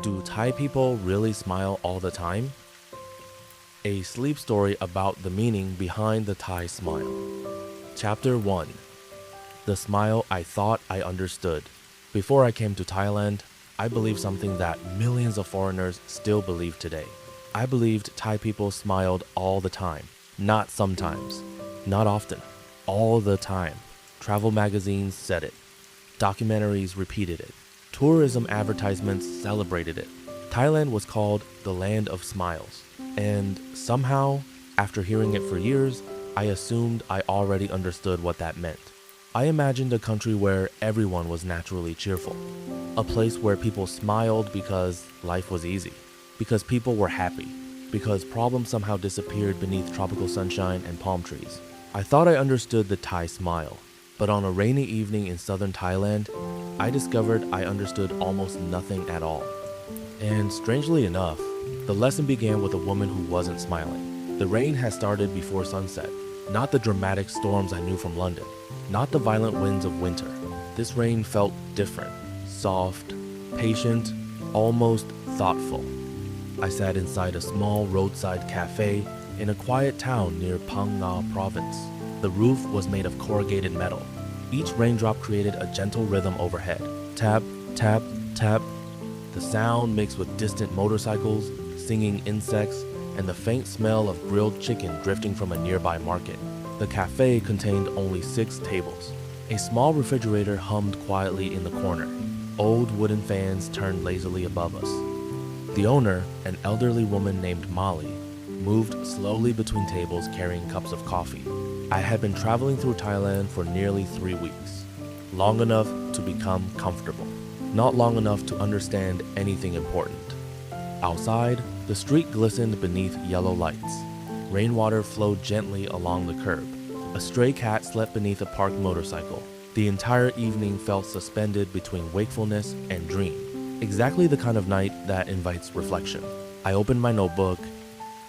Do Thai people really smile all the time? A sleep story about the meaning behind the Thai smile. Chapter 1. The smile I thought I understood. Before I came to Thailand, I believed something that millions of foreigners still believe today. I believed Thai people smiled all the time, not sometimes, not often, all the time. Travel magazines said it. Documentaries repeated it. Tourism advertisements celebrated it. Thailand was called the land of smiles. And somehow, after hearing it for years, I assumed I already understood what that meant. I imagined a country where everyone was naturally cheerful. A place where people smiled because life was easy. Because people were happy. Because problems somehow disappeared beneath tropical sunshine and palm trees. I thought I understood the Thai smile. But on a rainy evening in southern Thailand, I discovered I understood almost nothing at all. And strangely enough, the lesson began with a woman who wasn't smiling. The rain had started before sunset, not the dramatic storms I knew from London, not the violent winds of winter. This rain felt different, soft, patient, almost thoughtful. I sat inside a small roadside cafe in a quiet town near Phang Nga province. The roof was made of corrugated metal. Each raindrop created a gentle rhythm overhead. Tap, tap, tap. The sound mixed with distant motorcycles, singing insects, and the faint smell of grilled chicken drifting from a nearby market. The cafe contained only 6 tables. A small refrigerator hummed quietly in the corner. Old wooden fans turned lazily above us. The owner, an elderly woman named Molly, moved slowly between tables carrying cups of coffee. I had been traveling through Thailand for nearly 3 weeks, long enough to become comfortable, not long enough to understand anything important. Outside, the street glistened beneath yellow lights. Rainwater flowed gently along the curb. A stray cat slept beneath a parked motorcycle. The entire evening felt suspended between wakefulness and dream, exactly the kind of night that invites reflection. I opened my notebook.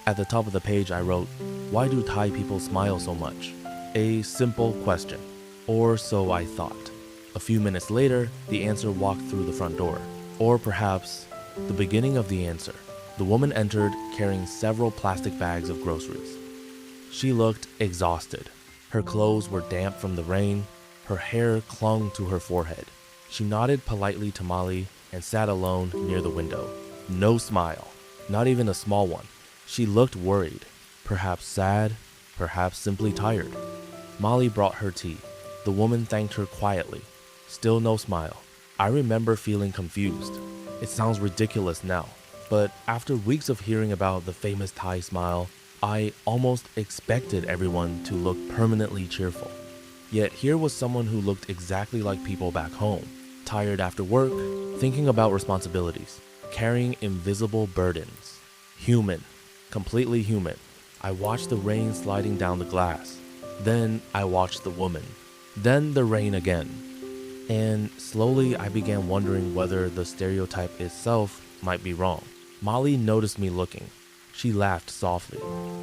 At the top of the page I wrote, "Why do Thai people smile so much?" A simple question, or so I thought. A few minutes later, the answer walked through the front door. Or perhaps, the beginning of the answer. The woman entered carrying several plastic bags of groceries. She looked exhausted. Her clothes were damp from the rain. Her hair clung to her forehead. She nodded politely to Molly and sat alone near the window. No smile, not even a small one. She looked worried, perhaps sad, perhaps simply tired. Molly brought her tea. The woman thanked her quietly. Still no smile. I remember feeling confused. It sounds ridiculous now, but after weeks of hearing about the famous Thai smile, I almost expected everyone to look permanently cheerful. Yet here was someone who looked exactly like people back home, tired after work, thinking about responsibilities, carrying invisible burdens. Human. Completely human. I watched the rain sliding down the glass. Then I watched the woman. Then the rain again. And slowly I began wondering whether the stereotype itself might be wrong. Molly noticed me looking. She laughed softly.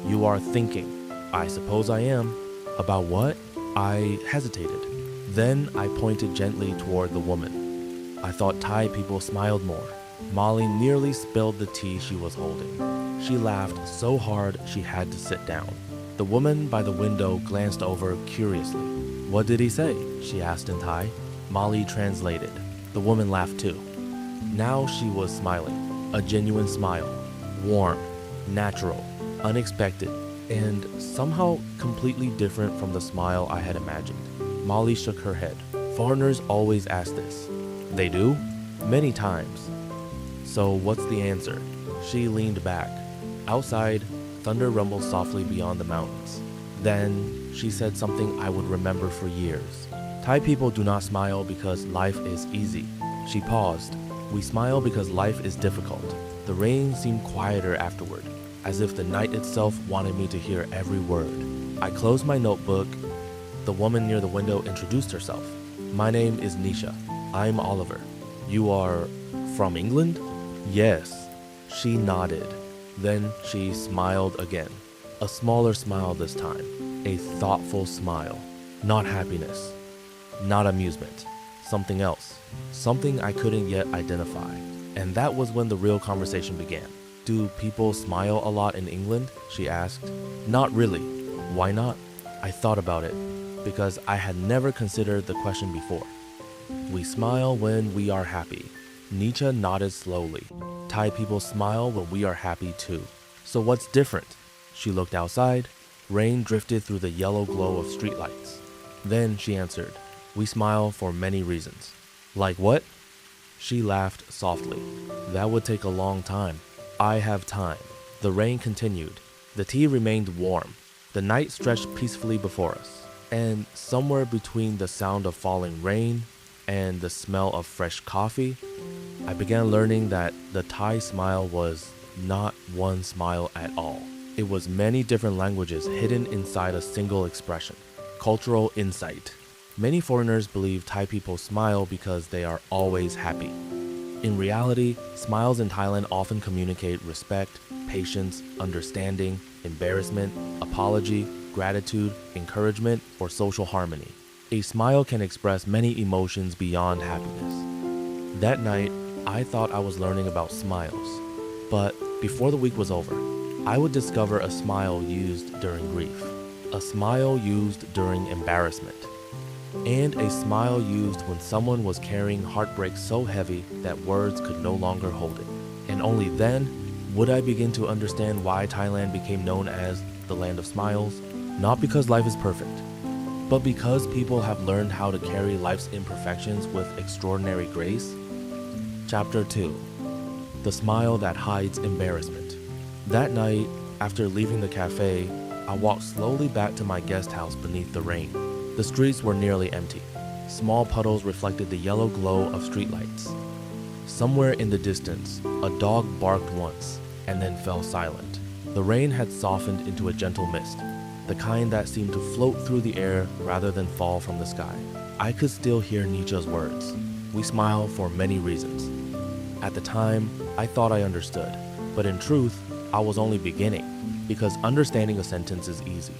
"You are thinking." "I suppose I am." "About what?" I hesitated. Then I pointed gently toward the woman. I thought Thai people smiled more. Molly nearly spilled the tea she was holding. She laughed so hard she had to sit down. The woman by the window glanced over curiously. "What did he say?" she asked in Thai. Molly translated. The woman laughed too. Now she was smiling. A genuine smile. Warm, natural, unexpected, and somehow completely different from the smile I had imagined. Molly shook her head. "Foreigners always ask this." "They do?" "Many times." "So what's the answer?" She leaned back. Outside, thunder rumbled softly beyond the mountains. Then she said something I would remember for years. "Thai people do not smile because life is easy." She paused. "We smile because life is difficult." The rain seemed quieter afterward, as if the night itself wanted me to hear every word. I closed my notebook. The woman near the window introduced herself. "My name is Nisha. I'm Oliver." "You are from England?" "Yes." She nodded. Then she smiled again. A smaller smile this time. A thoughtful smile. Not happiness. Not amusement. Something else. Something I couldn't yet identify. And that was when the real conversation began. Do people smile a lot in England? She asked. Not really. Why not? I thought about it, because I had never considered the question before. We smile when we are happy. Nietzsche nodded slowly. Thai people smile when we are happy too. So what's different? She looked outside. Rain drifted through the yellow glow of streetlights. Then she answered, we smile for many reasons. Like what? She laughed softly. That would take a long time. I have time. The rain continued. The tea remained warm. The night stretched peacefully before us. And somewhere between the sound of falling rain and the smell of fresh coffee, I began learning that the Thai smile was not one smile at all. It was many different languages hidden inside a single expression. Cultural insight. Many foreigners believe Thai people smile because they are always happy. In reality, smiles in Thailand often communicate respect, patience, understanding, embarrassment, apology, gratitude, encouragement, or social harmony. A smile can express many emotions beyond happiness. That night, I thought I was learning about smiles. But before the week was over, I would discover a smile used during grief, a smile used during embarrassment, and a smile used when someone was carrying heartbreak so heavy that words could no longer hold it. And only then would I begin to understand why Thailand became known as the land of smiles, not because life is perfect, but because people have learned how to carry life's imperfections with extraordinary grace. Chapter 2. The smile that hides embarrassment. That night, after leaving the cafe, I walked slowly back to my guest house beneath the rain. The streets were nearly empty. Small puddles reflected the yellow glow of streetlights. Somewhere in the distance, a dog barked once and then fell silent. The rain had softened into a gentle mist, the kind that seemed to float through the air rather than fall from the sky. I could still hear Nietzsche's words. We smile for many reasons. At the time, I thought I understood, but in truth, I was only beginning, because understanding a sentence is easy.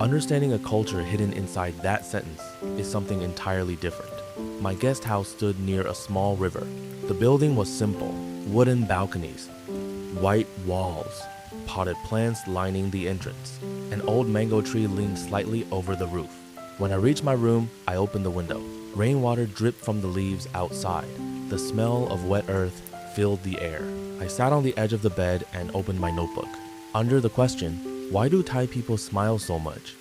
Understanding a culture hidden inside that sentence is something entirely different. My guest house stood near a small river. The building was simple, wooden balconies, white walls, potted plants lining the entrance. An old mango tree leaned slightly over the roof. When I reached my room, I opened the window. Rainwater dripped from the leaves outside. The smell of wet earth filled the air. I sat on the edge of the bed and opened my notebook. Under the question, why do Thai people smile so much?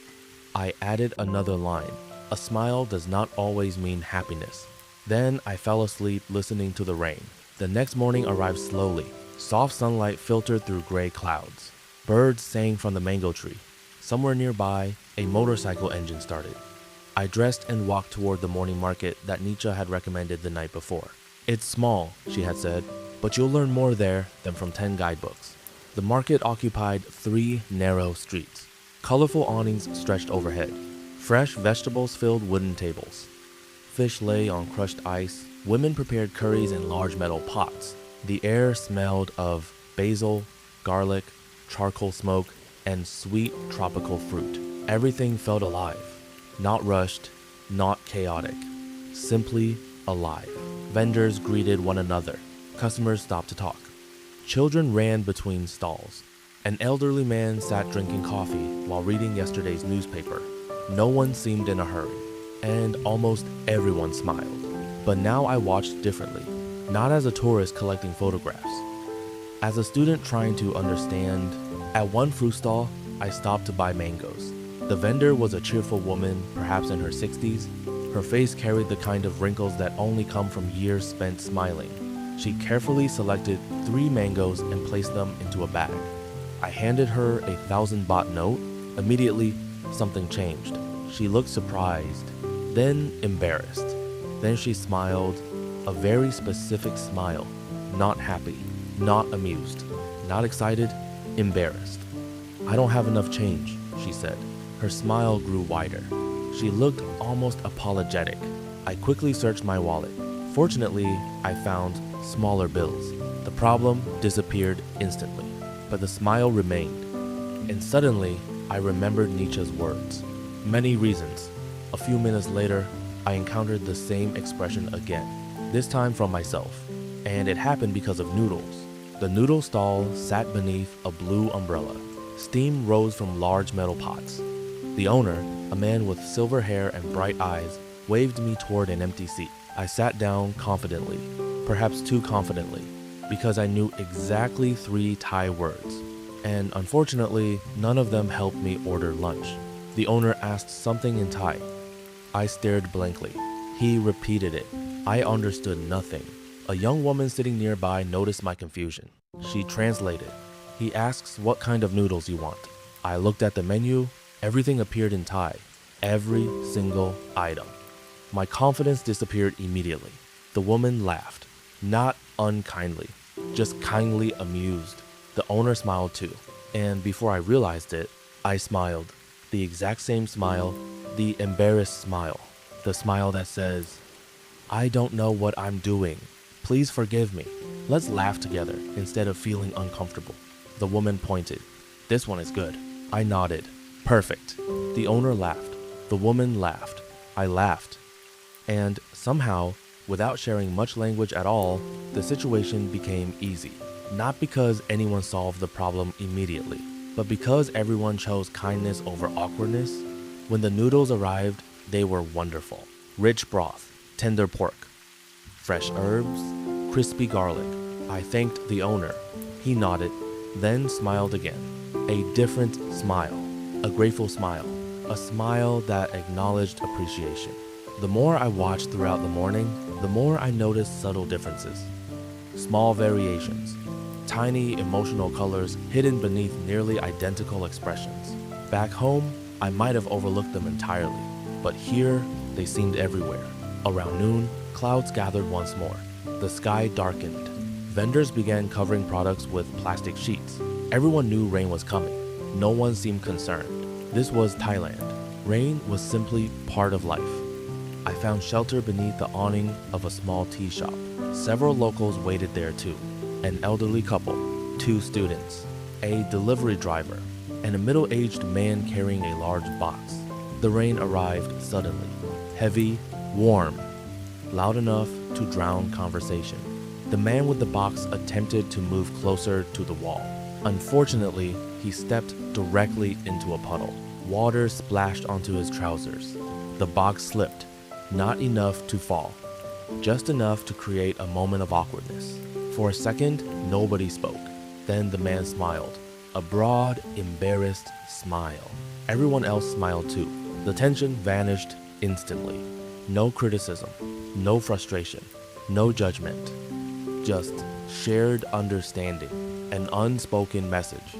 I added another line. A smile does not always mean happiness. Then I fell asleep listening to the rain. The next morning arrived slowly. Soft sunlight filtered through gray clouds. Birds sang from the mango tree. Somewhere nearby, a motorcycle engine started. I dressed and walked toward the morning market that Nietzsche had recommended the night before. It's small, she had said, but you'll learn more there than from 10 guidebooks. The market occupied 3 narrow streets. Colorful awnings stretched overhead. Fresh vegetables filled wooden tables. Fish lay on crushed ice. Women prepared curries in large metal pots. The air smelled of basil, garlic, charcoal smoke, and sweet tropical fruit. Everything felt alive. Not rushed, not chaotic. Simply alive. Vendors greeted one another. Customers stopped to talk. Children ran between stalls. An elderly man sat drinking coffee while reading yesterday's newspaper. No one seemed in a hurry, and almost everyone smiled. But now I watched differently, not as a tourist collecting photographs. As a student trying to understand, at one fruit stall, I stopped to buy mangoes. The vendor was a cheerful woman, perhaps in her 60s. Her face carried the kind of wrinkles that only come from years spent smiling. She carefully selected 3 mangoes and placed them into a bag. I handed her a 1,000 baht note. Immediately, something changed. She looked surprised, then embarrassed. Then she smiled, a very specific smile. Not happy, not amused, not excited, embarrassed. I don't have enough change, she said. Her smile grew wider. She looked almost apologetic. I quickly searched my wallet. Fortunately, I found smaller bills. The problem disappeared instantly, but the smile remained. And suddenly, I remembered Nietzsche's words. Many reasons. A few minutes later, I encountered the same expression again, this time from myself. And it happened because of noodles. The noodle stall sat beneath a blue umbrella. Steam rose from large metal pots. The owner, a man with silver hair and bright eyes, waved me toward an empty seat. I sat down confidently, perhaps too confidently, because I knew exactly 3 Thai words. And unfortunately, none of them helped me order lunch. The owner asked something in Thai. I stared blankly. He repeated it. I understood nothing. A young woman sitting nearby noticed my confusion. She translated. He asks what kind of noodles you want. I looked at the menu. Everything appeared in Thai. Every single item. My confidence disappeared immediately. The woman laughed. Not unkindly, just kindly amused. The owner smiled too. And before I realized it, I smiled. The exact same smile, the embarrassed smile. The smile that says, I don't know what I'm doing. Please forgive me. Let's laugh together instead of feeling uncomfortable. The woman pointed. This one is good. I nodded. Perfect. The owner laughed. The woman laughed. I laughed. And somehow, without sharing much language at all, the situation became easy. Not because anyone solved the problem immediately, but because everyone chose kindness over awkwardness. When the noodles arrived, they were wonderful. Rich broth, tender pork, fresh herbs, crispy garlic. I thanked the owner. He nodded, then smiled again. A different smile, a grateful smile, a smile that acknowledged appreciation. The more I watched throughout the morning, the more I noticed subtle differences. Small variations, tiny emotional colors hidden beneath nearly identical expressions. Back home, I might have overlooked them entirely, but here they seemed everywhere. Around noon, clouds gathered once more. The sky darkened. Vendors began covering products with plastic sheets. Everyone knew rain was coming. No one seemed concerned. This was Thailand. Rain was simply part of life. I found shelter beneath the awning of a small tea shop. Several locals waited there too. An elderly couple, 2 students, a delivery driver, and a middle-aged man carrying a large box. The rain arrived suddenly, heavy, warm, loud enough to drown conversation. The man with the box attempted to move closer to the wall. Unfortunately, he stepped directly into a puddle. Water splashed onto his trousers. The box slipped, not enough to fall, just enough to create a moment of awkwardness. For a second, nobody spoke. Then the man smiled, a broad, embarrassed smile. Everyone else smiled too. The tension vanished instantly. No criticism, no frustration, no judgment. Just shared understanding, an unspoken message.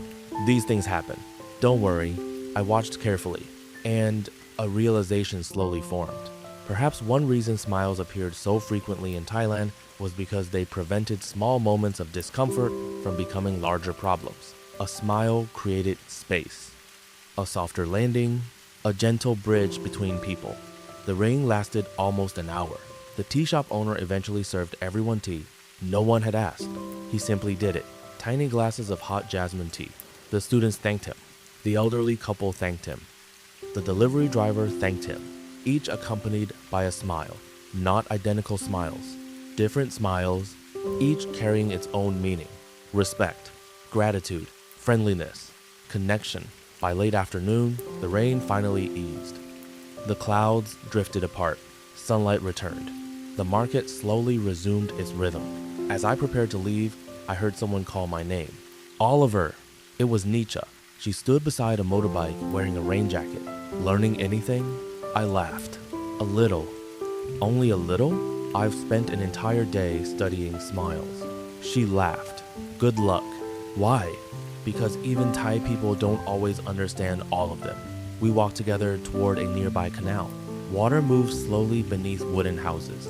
These things happen. Don't worry. I watched carefully, and a realization slowly formed. Perhaps one reason smiles appeared so frequently in Thailand was because they prevented small moments of discomfort from becoming larger problems. A smile created space, a softer landing, a gentle bridge between people. The rain lasted almost an hour. The tea shop owner eventually served everyone tea. No one had asked. He simply did it. Tiny glasses of hot jasmine tea. The students thanked him. The elderly couple thanked him. The delivery driver thanked him, each accompanied by a smile. Not identical smiles, different smiles, each carrying its own meaning. Respect, gratitude, friendliness, connection. By late afternoon, the rain finally eased. The clouds drifted apart. Sunlight returned. The market slowly resumed its rhythm. As I prepared to leave, I heard someone call my name. Oliver! It was Nietzsche. She stood beside a motorbike wearing a rain jacket. Learning anything? I laughed. A little. Only a little? I've spent an entire day studying smiles. She laughed. Good luck. Why? Because even Thai people don't always understand all of them. We walked together toward a nearby canal. Water moved slowly beneath wooden houses.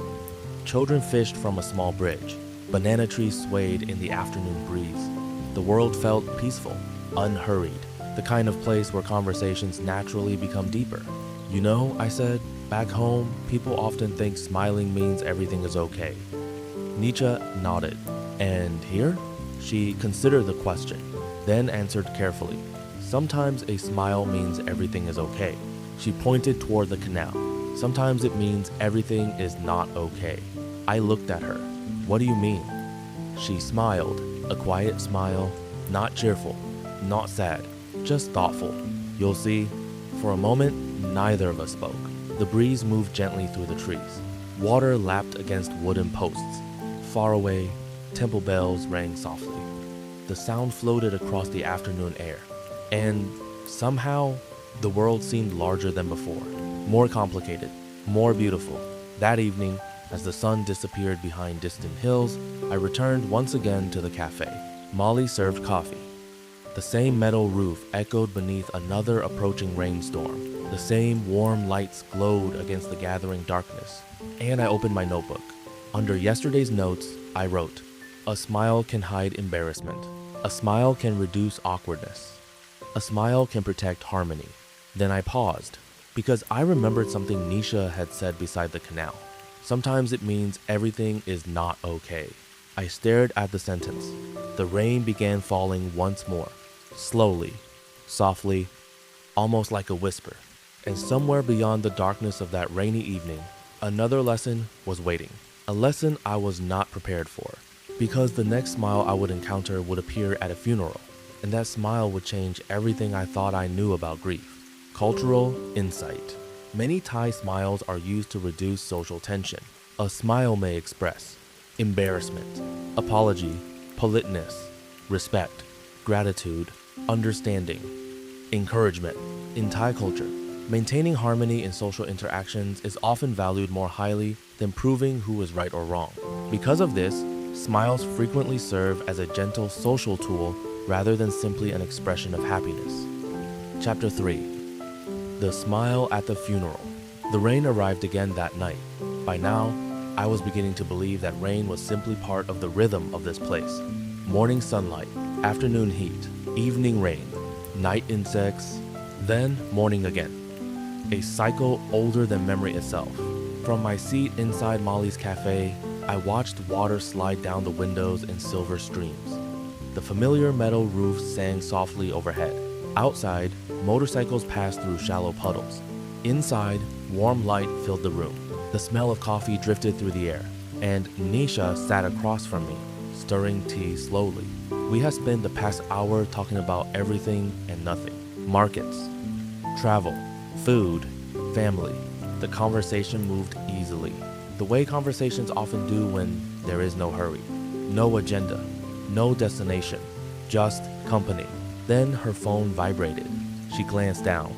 Children fished from a small bridge. Banana trees swayed in the afternoon breeze. The world felt peaceful, unhurried, the kind of place where conversations naturally become deeper. You know, I said, back home, people often think smiling means everything is okay. Nietzsche nodded. And here? She considered the question, then answered carefully. Sometimes a smile means everything is okay. She pointed toward the canal. Sometimes it means everything is not okay. I looked at her. What do you mean? She smiled, a quiet smile, not cheerful, not sad, just thoughtful. You'll see, for a moment, neither of us spoke. The breeze moved gently through the trees. Water lapped against wooden posts. Far away, temple bells rang softly. The sound floated across the afternoon air. And somehow, the world seemed larger than before, more complicated, more beautiful. That evening, as the sun disappeared behind distant hills, I returned once again to the cafe. Molly served coffee. The same metal roof echoed beneath another approaching rainstorm. The same warm lights glowed against the gathering darkness. And I opened my notebook. Under yesterday's notes, I wrote, "A smile can hide embarrassment. A smile can reduce awkwardness. A smile can protect harmony." Then I paused, because I remembered something Nisha had said beside the canal. Sometimes it means everything is not okay. I stared at the sentence. The rain began falling once more, slowly, softly, almost like a whisper. And somewhere beyond the darkness of that rainy evening, another lesson was waiting. A lesson I was not prepared for, because the next smile I would encounter would appear at a funeral, and that smile would change everything I thought I knew about grief. Cultural insight. Many Thai smiles are used to reduce social tension. A smile may express embarrassment, apology, politeness, respect, gratitude, understanding, encouragement. In Thai culture, maintaining harmony in social interactions is often valued more highly than proving who is right or wrong. Because of this, smiles frequently serve as a gentle social tool rather than simply an expression of happiness. Chapter 3. The smile at the funeral. The rain arrived again that night. By now, I was beginning to believe that rain was simply part of the rhythm of this place. Morning sunlight, afternoon heat, evening rain, night insects, then morning again. A cycle older than memory itself. From my seat inside Molly's cafe, I watched water slide down the windows in silver streams. The familiar metal roof sang softly overhead. Outside, motorcycles passed through shallow puddles. Inside, warm light filled the room. The smell of coffee drifted through the air, and Nisha sat across from me, stirring tea slowly. We had spent the past hour talking about everything and nothing. Markets, travel, food, family. The conversation moved easily, the way conversations often do when there is no hurry. No agenda, no destination, just company. Then her phone vibrated. She glanced down.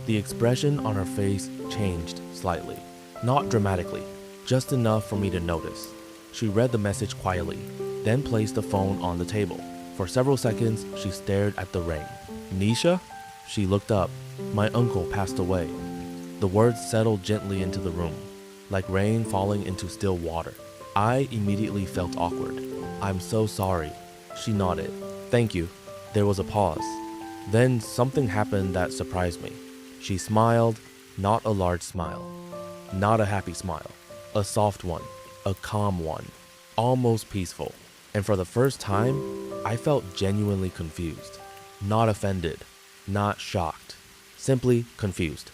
The expression on her face changed slightly. Not dramatically, just enough for me to notice. She read the message quietly, then placed the phone on the table. For several seconds, she stared at the rain. "Nisha?" She looked up. "My uncle passed away." The words settled gently into the room, like rain falling into still water. I immediately felt awkward. "I'm so sorry." She nodded. "Thank you." There was a pause. Then something happened that surprised me. She smiled, not a large smile, not a happy smile, a soft one, a calm one, almost peaceful. And for the first time, I felt genuinely confused. Not offended, not shocked, simply confused.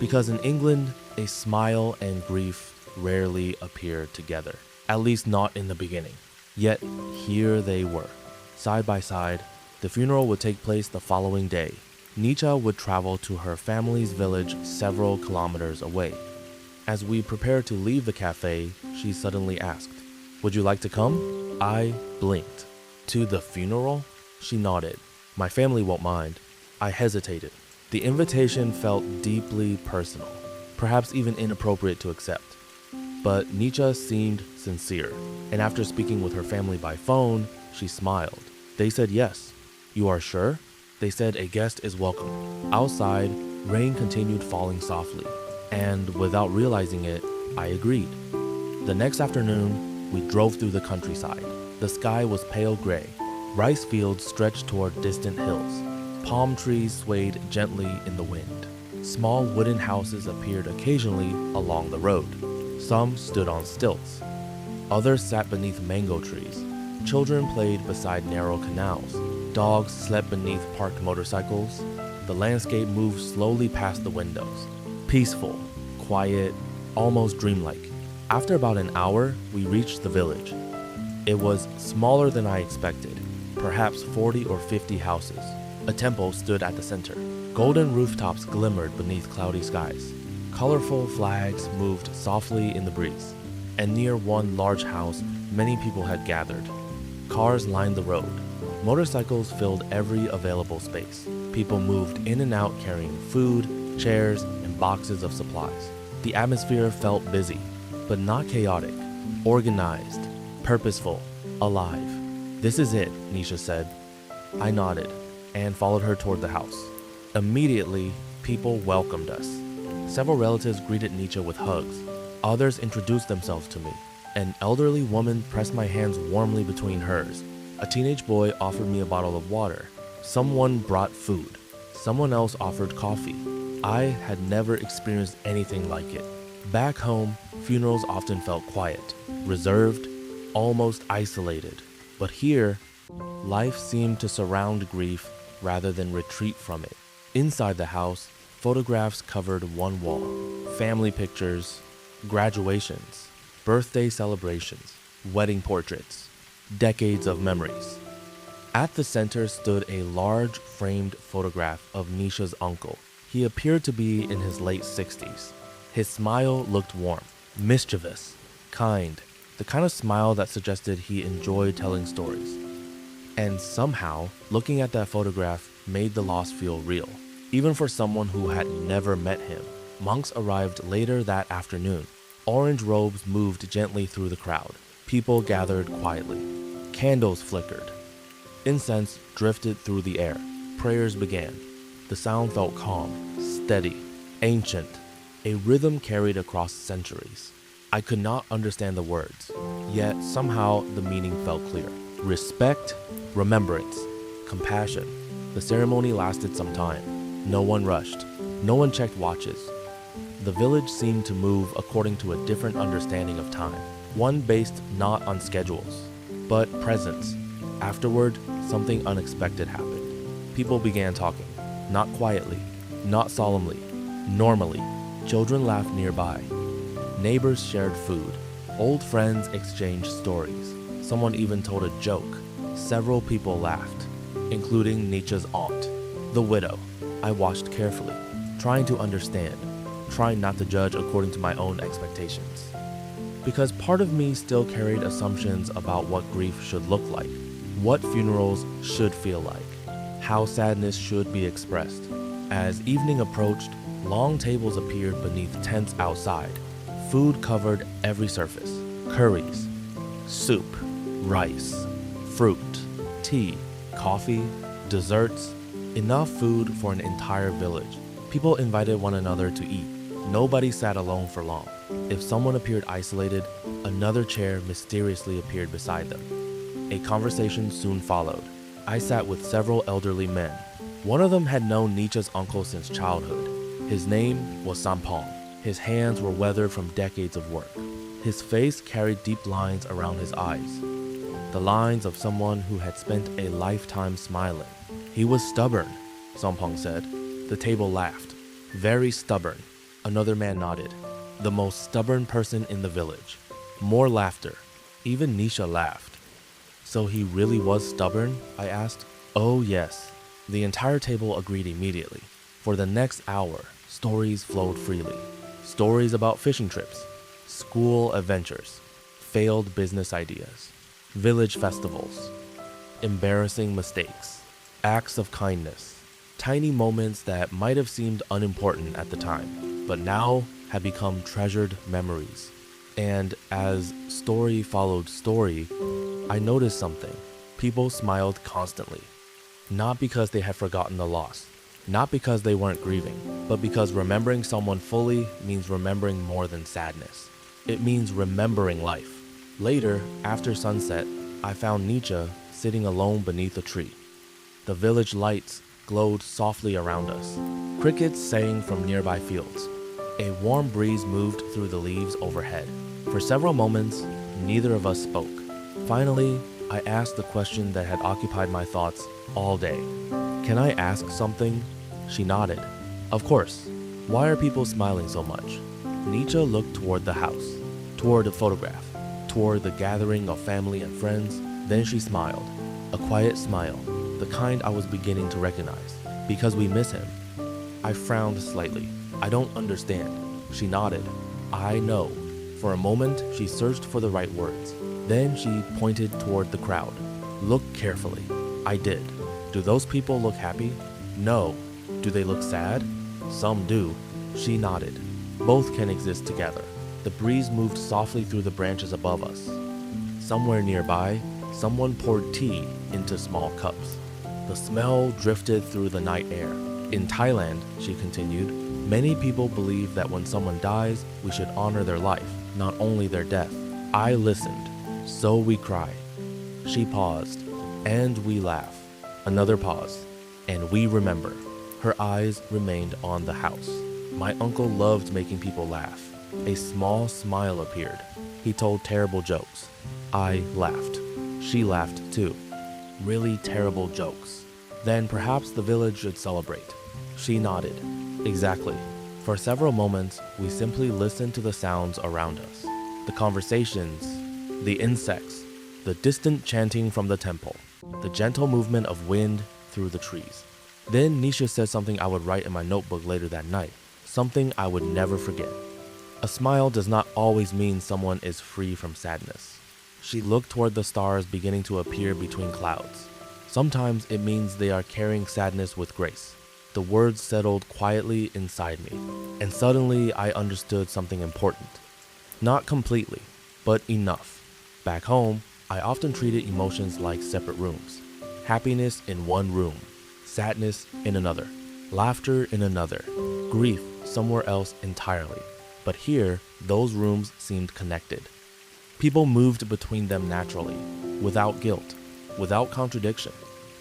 Because in England, a smile and grief rarely appear together, at least not in the beginning. Yet here they were, side by side. The funeral would take place the following day. Nisha would travel to her family's village several kilometers away. As we prepared to leave the cafe, she suddenly asked, "Would you like to come?" I blinked. "To the funeral?" She nodded. "My family won't mind." I hesitated. The invitation felt deeply personal, perhaps even inappropriate to accept. But Nisha seemed sincere, and after speaking with her family by phone, she smiled. They said yes. "You are sure?" They said a guest is welcome. Outside, rain continued falling softly, and without realizing it, I agreed. The next afternoon, we drove through the countryside. The sky was pale gray. Rice fields stretched toward distant hills. Palm trees swayed gently in the wind. Small wooden houses appeared occasionally along the road. Some stood on stilts. Others sat beneath mango trees. Children played beside narrow canals. Dogs slept beneath parked motorcycles. The landscape moved slowly past the windows. Peaceful, quiet, almost dreamlike. After about an hour, we reached the village. It was smaller than I expected, perhaps 40 or 50 houses. A temple stood at the center. Golden rooftops glimmered beneath cloudy skies. Colorful flags moved softly in the breeze. And near one large house, many people had gathered. Cars lined the road. Motorcycles filled every available space. People moved in and out carrying food, chairs, and boxes of supplies. The atmosphere felt busy, but not chaotic. Organized, purposeful, alive. "This is it," Nisha said. I nodded and followed her toward the house. Immediately, people welcomed us. Several relatives greeted Nisha with hugs. Others introduced themselves to me. An elderly woman pressed my hands warmly between hers. A teenage boy offered me a bottle of water. Someone brought food. Someone else offered coffee. I had never experienced anything like it. Back home, funerals often felt quiet, reserved, almost isolated. But here, life seemed to surround grief rather than retreat from it. Inside the house, photographs covered one wall. Family pictures, graduations, birthday celebrations, wedding portraits, decades of memories. At the center stood a large framed photograph of Nisha's uncle. He appeared to be in his late 60s. His smile looked warm, mischievous, kind, the kind of smile that suggested he enjoyed telling stories. And somehow, looking at that photograph made the loss feel real, even for someone who had never met him. Monks arrived later that afternoon. Orange robes moved gently through the crowd. People gathered quietly. Candles flickered. Incense drifted through the air. Prayers began. The sound felt calm, steady, ancient, a rhythm carried across centuries. I could not understand the words, yet somehow the meaning felt clear. Respect, remembrance, compassion. The ceremony lasted some time. No one rushed. No one checked watches. The village seemed to move according to a different understanding of time, one based not on schedules, but presence. Afterward, something unexpected happened. People began talking, not quietly, not solemnly, normally. Children laughed nearby. Neighbors shared food. Old friends exchanged stories. Someone even told a joke. Several people laughed, including Nietzsche's aunt, the widow. I watched carefully, trying to understand, trying not to judge according to my own expectations. Because part of me still carried assumptions about what grief should look like, what funerals should feel like, how sadness should be expressed. As evening approached, long tables appeared beneath tents outside. Food covered every surface. Curries, soup, rice, fruit, tea, coffee, desserts, enough food for an entire village. People invited one another to eat. Nobody sat alone for long. If someone appeared isolated, another chair mysteriously appeared beside them. A conversation soon followed. I sat with several elderly men. One of them had known Nietzsche's uncle since childhood. His name was Sampong. His hands were weathered from decades of work. His face carried deep lines around his eyes, the lines of someone who had spent a lifetime smiling. He was stubborn, Sampong said. The table laughed. Very stubborn. Another man nodded. The most stubborn person in the village. More laughter. Even Nisha laughed. So he really was stubborn? I asked. Oh yes. The entire table agreed immediately. For the next hour, stories flowed freely. Stories about fishing trips, school adventures, failed business ideas, village festivals, embarrassing mistakes, acts of kindness, tiny moments that might have seemed unimportant at the time, but now had become treasured memories. And as story followed story, I noticed something. People smiled constantly. Not because they had forgotten the loss, not because they weren't grieving, but because remembering someone fully means remembering more than sadness. It means remembering life. Later, after sunset, I found Nietzsche sitting alone beneath a tree. The village lights glowed softly around us. Crickets sang from nearby fields. A warm breeze moved through the leaves overhead. For several moments, neither of us spoke. Finally, I asked the question that had occupied my thoughts all day. Can I ask something? She nodded. Of course. Why are people smiling so much? Nietzsche looked toward the house, toward the photograph, toward the gathering of family and friends. Then she smiled. A quiet smile, the kind I was beginning to recognize. Because we miss him. I frowned slightly. I don't understand. She nodded. I know. For a moment, she searched for the right words. Then she pointed toward the crowd. Look carefully. I did. Do those people look happy? No. Do they look sad? Some do. She nodded. Both can exist together. The breeze moved softly through the branches above us. Somewhere nearby, someone poured tea into small cups. The smell drifted through the night air. In Thailand, she continued, many people believe that when someone dies, we should honor their life, not only their death. I listened. So we cry. She paused. And we laugh. Another pause. And we remember. Her eyes remained on the house. My uncle loved making people laugh. A small smile appeared. He told terrible jokes. I laughed. She laughed too. Really terrible jokes. Then perhaps the village should celebrate. She nodded. Exactly. For several moments, we simply listened to the sounds around us. The conversations, the insects, the distant chanting from the temple, the gentle movement of wind through the trees. Then Nisha said something I would write in my notebook later that night, something I would never forget. A smile does not always mean someone is free from sadness. She looked toward the stars beginning to appear between clouds. Sometimes it means they are carrying sadness with grace. The words settled quietly inside me, and suddenly I understood something important. Not completely, but enough. Back home, I often treated emotions like separate rooms. Happiness in one room, sadness in another, laughter in another, grief somewhere else entirely. But here, those rooms seemed connected. People moved between them naturally, without guilt, without contradiction,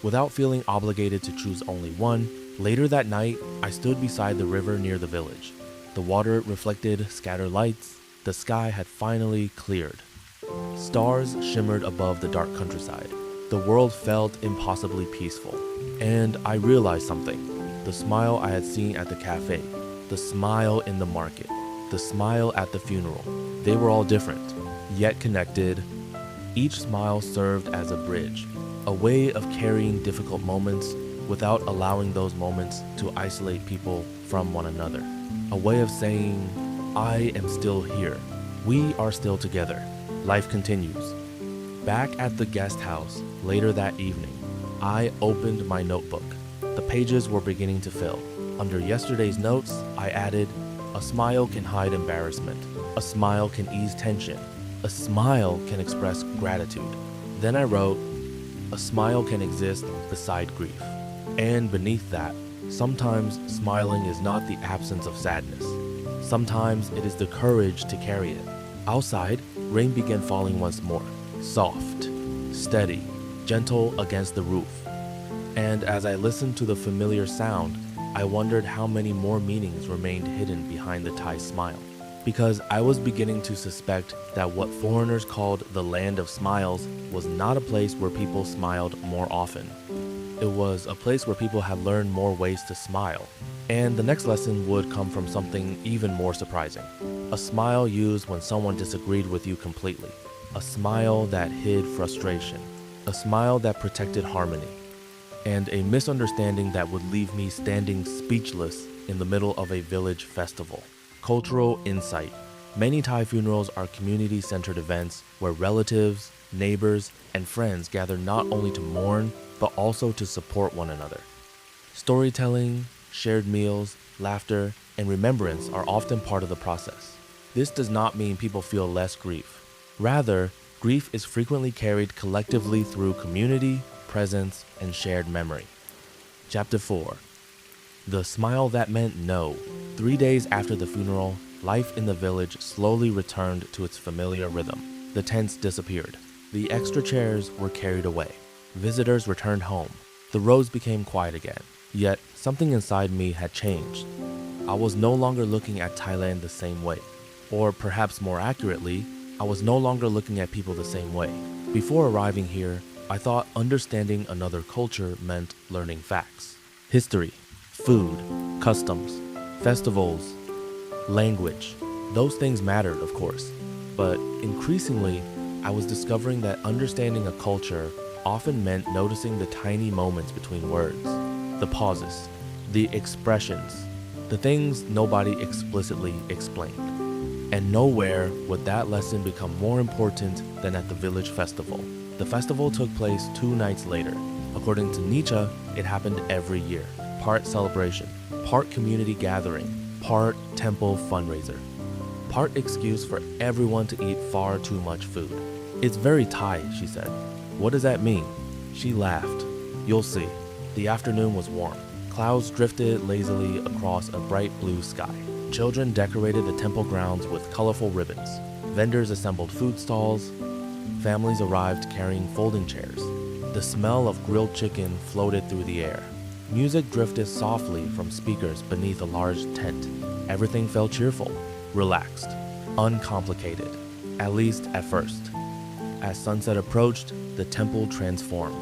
without feeling obligated to choose only one. Later that night, I stood beside the river near the village. The water reflected scattered lights. The sky had finally cleared. Stars shimmered above the dark countryside. The world felt impossibly peaceful. And I realized something. The smile I had seen at the cafe, the smile in the market, the smile at the funeral. They were all different, yet connected. Each smile served as a bridge, a way of carrying difficult moments without allowing those moments to isolate people from one another. A way of saying, I am still here. We are still together. Life continues. Back at the guest house later that evening, I opened my notebook. The pages were beginning to fill. Under yesterday's notes, I added, a smile can hide embarrassment. A smile can ease tension. A smile can express gratitude. Then I wrote, a smile can exist beside grief. And beneath that, sometimes smiling is not the absence of sadness. Sometimes it is the courage to carry it. Outside, rain began falling once more, soft, steady, gentle against the roof. And as I listened to the familiar sound, I wondered how many more meanings remained hidden behind the Thai smile. Because I was beginning to suspect that what foreigners called the land of smiles was not a place where people smiled more often. It was a place where people had learned more ways to smile. And the next lesson would come from something even more surprising. A smile used when someone disagreed with you completely. A smile that hid frustration. A smile that protected harmony. And a misunderstanding that would leave me standing speechless in the middle of a village festival. Cultural insight. Many Thai funerals are community-centered events where relatives, neighbors, and friends gather not only to mourn, but also to support one another. Storytelling, shared meals, laughter, and remembrance are often part of the process. This does not mean people feel less grief. Rather, grief is frequently carried collectively through community, presence, and shared memory. Chapter 4. The smile that meant no. 3 days after the funeral, life in the village slowly returned to its familiar rhythm. The tents disappeared. The extra chairs were carried away. Visitors returned home. The roads became quiet again. Yet, something inside me had changed. I was no longer looking at Thailand the same way. Or perhaps more accurately, I was no longer looking at people the same way. Before arriving here, I thought understanding another culture meant learning facts. History, food, customs, festivals, language. Those things mattered, of course. But increasingly, I was discovering that understanding a culture often meant noticing the tiny moments between words, the pauses, the expressions, the things nobody explicitly explained. And nowhere would that lesson become more important than at the village festival. The festival took place 2 nights later. According to Nietzsche, it happened every year. Part celebration, part community gathering, part temple fundraiser, part excuse for everyone to eat far too much food. It's very Thai, she said. What does that mean? She laughed. You'll see. The afternoon was warm. Clouds drifted lazily across a bright blue sky. Children decorated the temple grounds with colorful ribbons. Vendors assembled food stalls. Families arrived carrying folding chairs. The smell of grilled chicken floated through the air. Music drifted softly from speakers beneath a large tent. Everything felt cheerful, relaxed, uncomplicated, at least at first. As sunset approached, the temple transformed.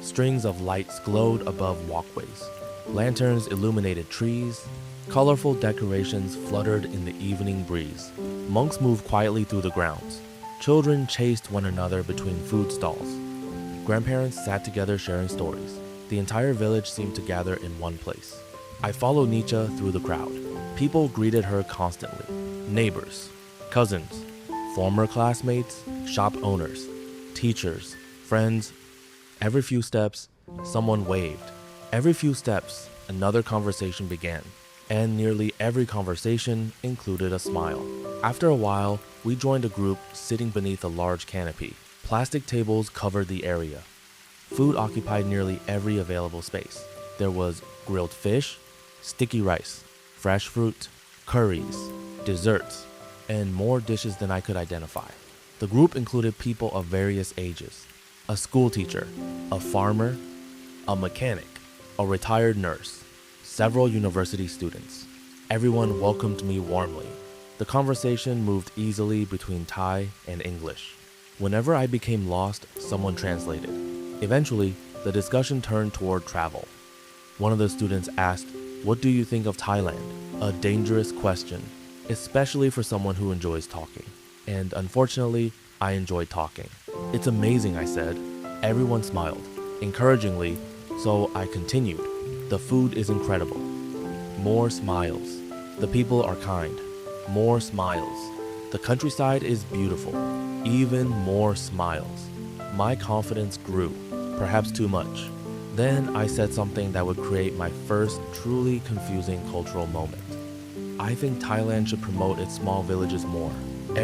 Strings of lights glowed above walkways. Lanterns illuminated trees. Colorful decorations fluttered in the evening breeze. Monks moved quietly through the grounds. Children chased one another between food stalls. Grandparents sat together sharing stories. The entire village seemed to gather in one place. I followed Nietzsche through the crowd. People greeted her constantly. Neighbors, cousins, former classmates, shop owners, teachers, friends. Every few steps, someone waved. Every few steps, another conversation began. And nearly every conversation included a smile. After a while, we joined a group sitting beneath a large canopy. Plastic tables covered the area. Food occupied nearly every available space. There was grilled fish, sticky rice, fresh fruit, curries, desserts, and more dishes than I could identify. The group included people of various ages: a school teacher, a farmer, a mechanic, a retired nurse, several university students. Everyone welcomed me warmly. The conversation moved easily between Thai and English. Whenever I became lost, someone translated. Eventually, the discussion turned toward travel. One of the students asked, "What do you think of Thailand?" A dangerous question, especially for someone who enjoys talking. And unfortunately, I enjoyed talking. "It's amazing," I said. Everyone smiled, encouragingly, so I continued. "The food is incredible." More smiles. "The people are kind." More smiles. "The countryside is beautiful." Even more smiles. My confidence grew, perhaps too much. Then I said something that would create my first truly confusing cultural moment. "I think Thailand should promote its small villages more."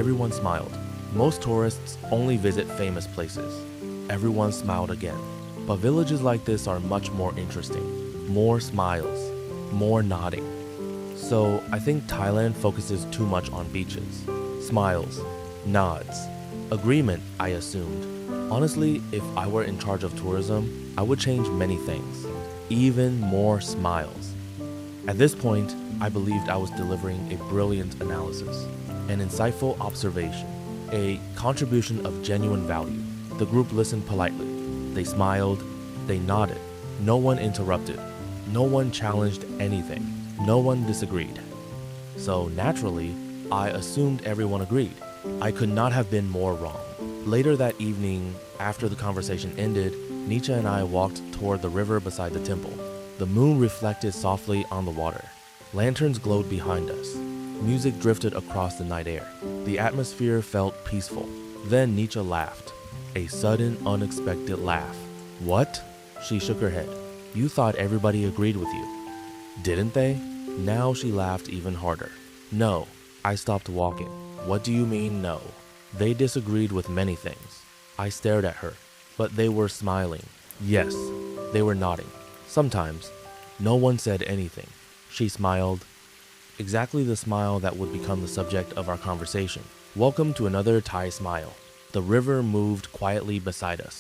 Everyone smiled. Most tourists only visit famous places. Everyone smiled again. But villages like this are much more interesting. More smiles. More nodding. So I think Thailand focuses too much on beaches. Smiles. Nods. Agreement, I assumed. Honestly, if I were in charge of tourism, I would change many things. Even more smiles. At this point, I believed I was delivering a brilliant analysis, an insightful observation, a contribution of genuine value. The group listened politely. They smiled, they nodded. No one interrupted. No one challenged anything. No one disagreed. So naturally, I assumed everyone agreed. I could not have been more wrong. Later that evening, after the conversation ended, Nietzsche and I walked toward the river beside the temple. The moon reflected softly on the water. Lanterns glowed behind us. Music drifted across the night air. The atmosphere felt peaceful. Then Nietzsche laughed. A sudden, unexpected laugh. "What?" She shook her head. "You thought everybody agreed with you. Didn't they?" Now she laughed even harder. "No." I stopped walking. "What do you mean, no?" They disagreed with many things. I stared at her, but they were smiling. Yes, they were nodding. Sometimes. No one said anything. She smiled. Exactly the smile that would become the subject of our conversation. Welcome to another Thai smile. The river moved quietly beside us.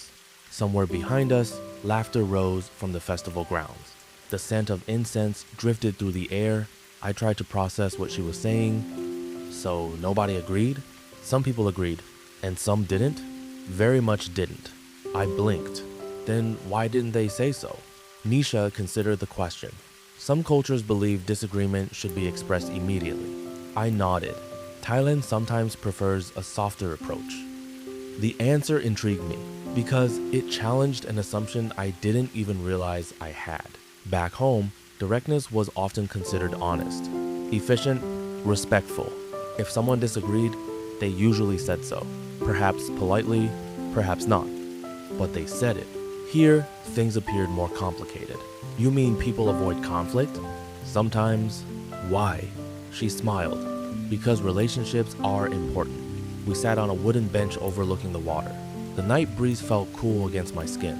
Somewhere behind us, laughter rose from the festival grounds. The scent of incense drifted through the air. I tried to process what she was saying. So nobody agreed? Some people agreed, and some didn't? Very much didn't. I blinked. Then why didn't they say so? Nietzsche considered the question. Some cultures believe disagreement should be expressed immediately. I nodded. Thailand sometimes prefers a softer approach. The answer intrigued me because it challenged an assumption I didn't even realize I had. Back home, directness was often considered honest, efficient, respectful. If someone disagreed, they usually said so. Perhaps politely, perhaps not. But they said it. Here, things appeared more complicated. You mean people avoid conflict? Sometimes. Why? She smiled. Because relationships are important. We sat on a wooden bench overlooking the water. The night breeze felt cool against my skin.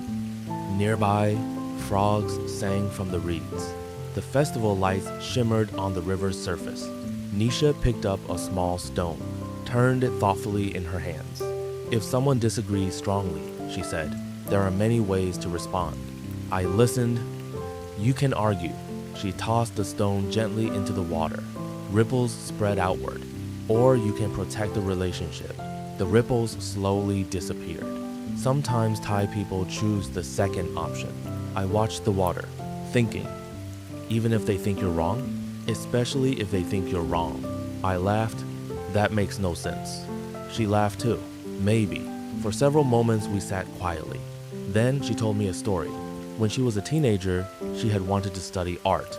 Nearby, frogs sang from the reeds. The festival lights shimmered on the river's surface. Nisha picked up a small stone, turned it thoughtfully in her hands. If someone disagrees strongly, she said, there are many ways to respond. I listened. You can argue. She tossed the stone gently into the water. Ripples spread outward. Or you can protect the relationship. The ripples slowly disappeared. Sometimes Thai people choose the second option. I watched the water, thinking, even if they think you're wrong, especially if they think you're wrong. I laughed. That makes no sense. She laughed too. Maybe. For several moments we sat quietly. Then she told me a story. When she was a teenager, she had wanted to study art.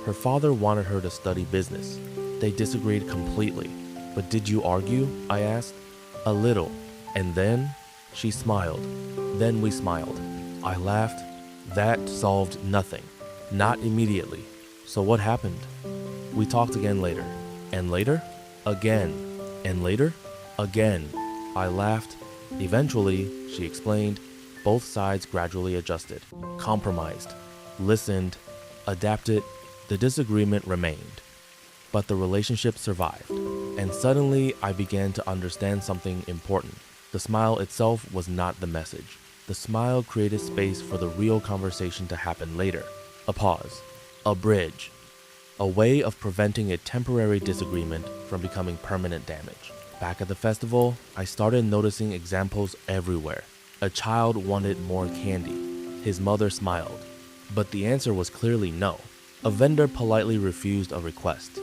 Her father wanted her to study business. They disagreed completely. But did you argue? I asked. A little. And then? She smiled. Then we smiled. I laughed. That solved nothing. Not immediately. So what happened? We talked again later. And later? Again. And later? Again. I laughed. Eventually, she explained, both sides gradually adjusted, compromised, listened, adapted. The disagreement remained. But the relationship survived. And suddenly, I began to understand something important. The smile itself was not the message. The smile created space for the real conversation to happen later. A pause. A bridge. A way of preventing a temporary disagreement from becoming permanent damage. Back at the festival, I started noticing examples everywhere. A child wanted more candy. His mother smiled. But the answer was clearly no. A vendor politely refused a request.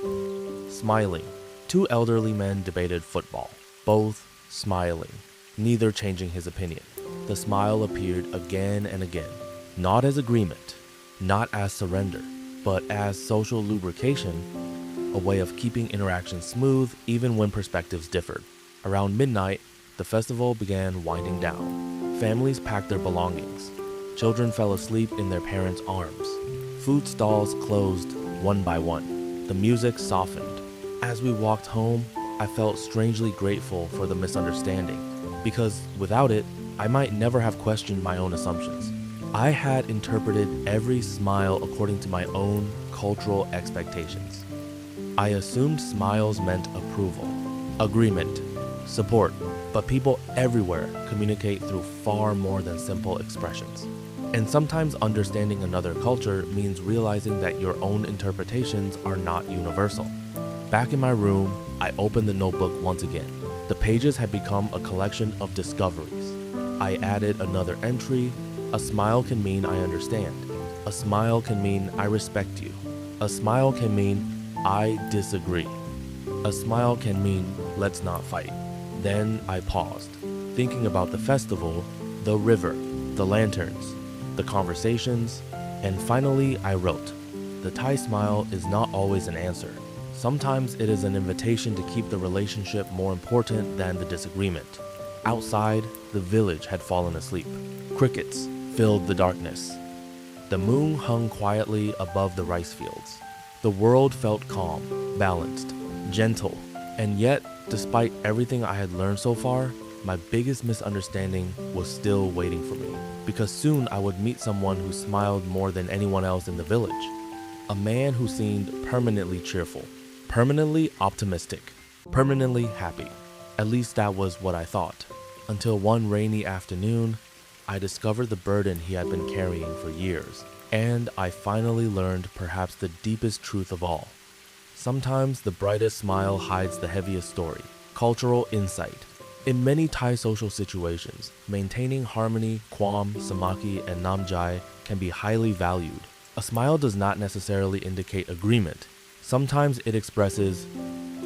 Smiling. Two elderly men debated football, both smiling, neither changing his opinion. The smile appeared again and again, not as agreement, not as surrender, but as social lubrication, a way of keeping interactions smooth even when perspectives differed. Around midnight, the festival began winding down. Families packed their belongings. Children fell asleep in their parents' arms. Food stalls closed one by one. The music softened. As we walked home, I felt strangely grateful for the misunderstanding, because without it, I might never have questioned my own assumptions. I had interpreted every smile according to my own cultural expectations. I assumed smiles meant approval, agreement, support, but people everywhere communicate through far more than simple expressions. And sometimes understanding another culture means realizing that your own interpretations are not universal. Back in my room, I opened the notebook once again. The pages had become a collection of discoveries. I added another entry. A smile can mean I understand. A smile can mean I respect you. A smile can mean I disagree. A smile can mean let's not fight. Then I paused, thinking about the festival, the river, the lanterns, the conversations, and finally I wrote, the Thai smile is not always an answer. Sometimes it is an invitation to keep the relationship more important than the disagreement. Outside, the village had fallen asleep. Crickets filled the darkness. The moon hung quietly above the rice fields. The world felt calm, balanced, gentle, and yet, despite everything I had learned so far, my biggest misunderstanding was still waiting for me, because soon I would meet someone who smiled more than anyone else in the village. A man who seemed permanently cheerful, permanently optimistic, permanently happy. At least that was what I thought. Until one rainy afternoon, I discovered the burden he had been carrying for years, and I finally learned perhaps the deepest truth of all. Sometimes the brightest smile hides the heaviest story, cultural insight. In many Thai social situations, maintaining harmony, kwam, samaki, and namjai can be highly valued. A smile does not necessarily indicate agreement. Sometimes it expresses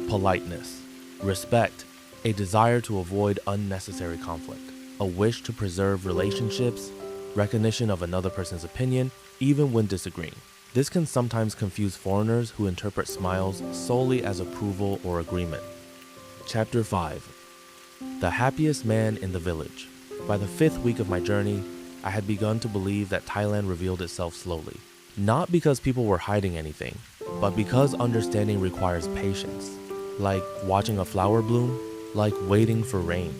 politeness, respect, a desire to avoid unnecessary conflict, a wish to preserve relationships, recognition of another person's opinion, even when disagreeing. This can sometimes confuse foreigners who interpret smiles solely as approval or agreement. Chapter 5. The happiest man in the village. By the 5th week of my journey, I had begun to believe that Thailand revealed itself slowly. Not because people were hiding anything, but because understanding requires patience. Like watching a flower bloom, like waiting for rain,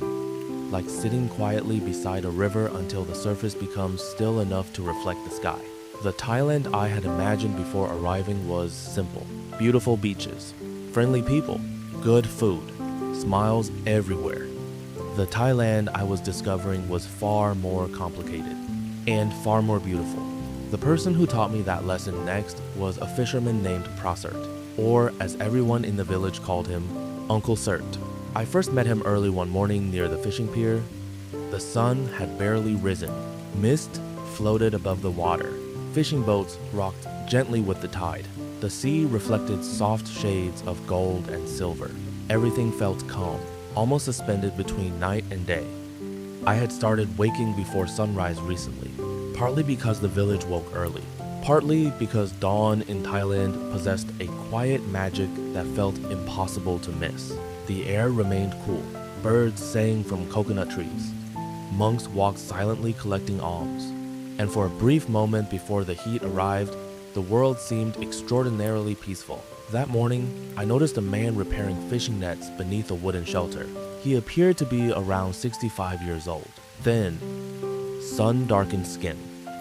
like sitting quietly beside a river until the surface becomes still enough to reflect the sky. The Thailand I had imagined before arriving was simple. Beautiful beaches, friendly people, good food, smiles everywhere. The Thailand I was discovering was far more complicated and far more beautiful. The person who taught me that lesson next was a fisherman named Prasert, or as everyone in the village called him, Uncle Cert. I first met him early one morning near the fishing pier. The sun had barely risen. Mist floated above the water. Fishing boats rocked gently with the tide. The sea reflected soft shades of gold and silver. Everything felt calm, almost suspended between night and day. I had started waking before sunrise recently, partly because the village woke early, partly because dawn in Thailand possessed a quiet magic that felt impossible to miss. The air remained cool. Birds sang from coconut trees. Monks walked silently collecting alms. And for a brief moment before the heat arrived, the world seemed extraordinarily peaceful. That morning, I noticed a man repairing fishing nets beneath a wooden shelter. He appeared to be around 65 years old. Thin, sun-darkened skin,